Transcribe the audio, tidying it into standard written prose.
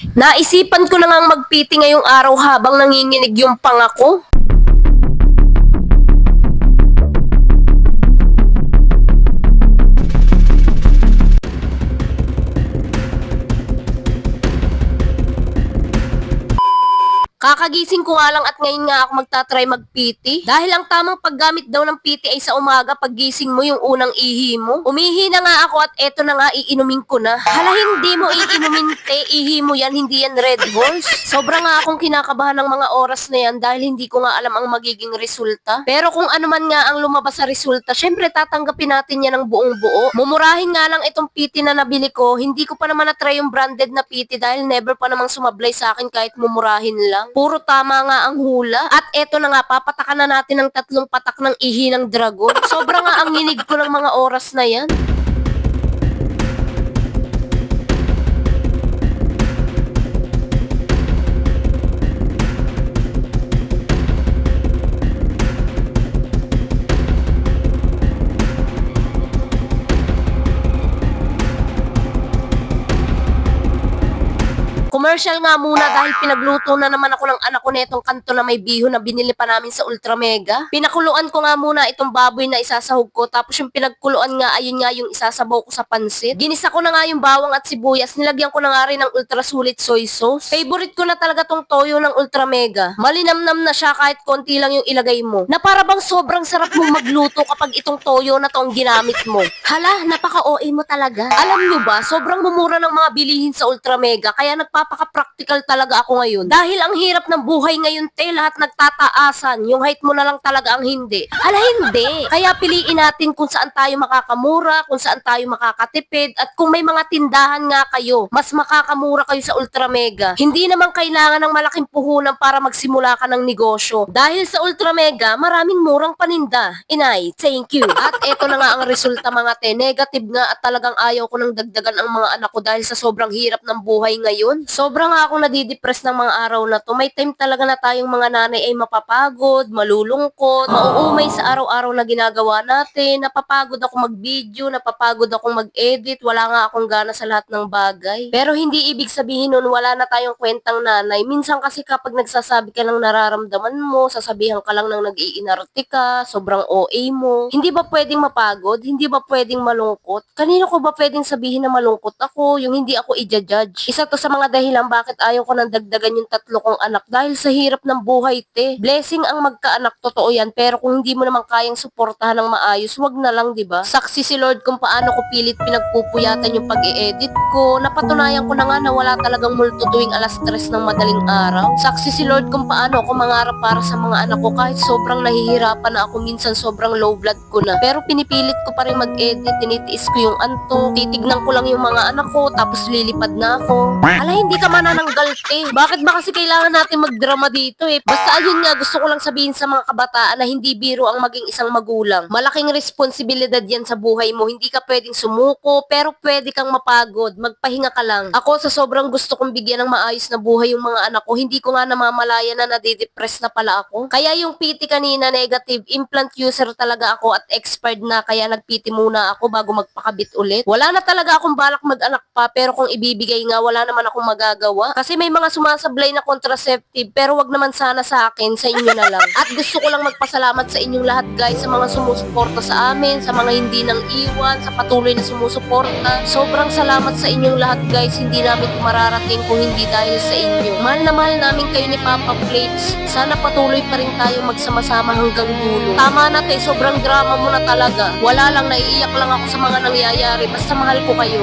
Naisipan ko na ngang mag-PT ngayong araw habang nanginginig yung pangako. Kakagising ko nga lang at ngayon nga ako magtatry mag-PT. Dahil ang tamang paggamit daw ng PT ay sa umaga paggising mo yung unang ihi mo. Umihi na nga ako at eto na nga iinumin ko na. Hala, hindi mo iinumin te, ihi mo yan, hindi yan Red Horse. Sobra nga akong kinakabahan ng mga oras na yan dahil hindi ko nga alam ang magiging resulta. Pero kung ano man nga ang lumabas sa resulta, syempre tatanggapin natin yan ng buong buo. Mumurahin nga lang itong PT na nabili ko, hindi ko pa naman na-try yung branded na PT dahil never pa namang sumablay sa akin kahit mumurahin lang. Puro tama nga ang hula. At eto na nga, papatakan na natin ng 3 patak ng ihi ng dragon. Sobra nga ang nginig ko ng mga oras na yan. Commercial nga muna dahil pinagluto na naman ako ng anak ko netong kanto na may bihon na binili pa namin sa Ultra Mega. Pinakuluan ko nga muna itong baboy na isasahog ko tapos yung pinagkuluan nga ayun nga yung isasabaw ko sa pansit. Ginisa ko na nga yung bawang at sibuyas, nilagyan ko na nga rin ng ultra sulit soy sauce. Favorite ko na talaga tong toyo ng Ultra Mega. Malinamnam na siya kahit konti lang yung ilagay mo. Na para bang sobrang sarap mong magluto kapag itong toyo na tong ginamit mo. Hala, napaka-OA mo talaga. Alam nyo ba, sobrang mumura ng mga bilihin sa Ultra Mega kaya nagpapaka-practical talaga ako ngayon. Dahil ang hirap ng buhay ngayon te, lahat nagtataasan. Yung height mo na lang talaga ang hindi. Hala, hindi. Kaya piliin natin kung saan tayo makakamura, kung saan tayo makakatipid, at kung may mga tindahan nga kayo, mas makakamura kayo sa Ultra Mega. Hindi naman kailangan ng malaking puhunan para magsimula ka ng negosyo. Dahil sa Ultra Mega, maraming murang paninda. Inay, thank you. At eto na nga ang resulta mga te. Negative nga at talagang ayaw ko nang dagdagan ang mga anak ko dahil sa sobrang hirap ng buhay ngayon. Sobrang nga akong nadidepress ng mga araw na to. May time talaga na tayong mga nanay ay mapapagod, malulungkot, mauumay sa araw-araw na ginagawa natin, napapagod ako mag-video, napapagod akong mag-edit, wala nga akong gana sa lahat ng bagay. Pero hindi ibig sabihin nun wala na tayong kwentang nanay. Minsan kasi kapag nagsasabi ka lang nararamdaman mo, sasabihan ka lang ng nag-iinarte ka, sobrang OA mo. Hindi ba pwedeng mapagod? Hindi ba pwedeng malungkot? Kanino ko ba pwedeng sabihin na malungkot ako, yung hindi ako i-judge? Isa to sa mga dahilan bakit ayaw ko nang dagdagan yung 3 kong anak dahil sa hirap ng buhay te. Blessing ang magkaanak, totoo yan, pero kung hindi mo naman kayang suportahan ng maayos, wag na lang, 'di ba? Saksi si Lord kung paano ko pilit pinagpupuyatan yung pag-i-edit ko. Napatunayan ko na nga na wala talagang multo tuwing 3:00 ng madaling araw. Saksi si Lord kung paano ako mangarap para sa mga anak ko kahit sobrang nahihirapan na ako, minsan sobrang low blood ko na. Pero pinipilit ko pa rin mag-edit, tinitiis ko yung antok, titignan ko lang yung mga anak ko, tapos lilipad na ako. Ala, hindi ka manananggal te. Bakit ba kasi kailangan natin magdrama dito eh? Basta ayun nga, gusto ko lang sabihin sa mga kabataan na hindi biro ang maging isang magulang. Malaking responsibilidad yan sa buhay mo. Hindi ka pwedeng sumuko, pero pwede kang mapagod. Magpahinga ka lang. Ako sa sobrang gusto kong bigyan ng maayos na buhay yung mga anak ko, hindi ko nga namamalaya na nadidepress na pala ako. Kaya yung PT kanina negative, implant user talaga ako at expired na, kaya nag-PT muna ako bago magpakabit ulit. Wala na talaga akong balak mag-anak pa, pero kung ibibigay nga, wala naman akong magagawa. Kasi may mga sumasablay na contraceptive, pero wag naman sana sa akin, sa inyo na lang. At gusto ko lang magpasalamat sa inyong lahat guys, sa mga sumusuporta sa amin, sa mga hindi nang iwan, sa patuloy na sumusuporta. Sobrang salamat sa inyong lahat guys, hindi namin mararating kung hindi dahil sa inyo. Mahal na mahal namin kayo ni Papa Plates. Sana patuloy pa rin tayo magsama-sama hanggang dulo. Tama na te, sobrang drama mo na talaga. Wala lang, naiiyak lang ako sa mga nangyayari. Basta mahal ko kayo.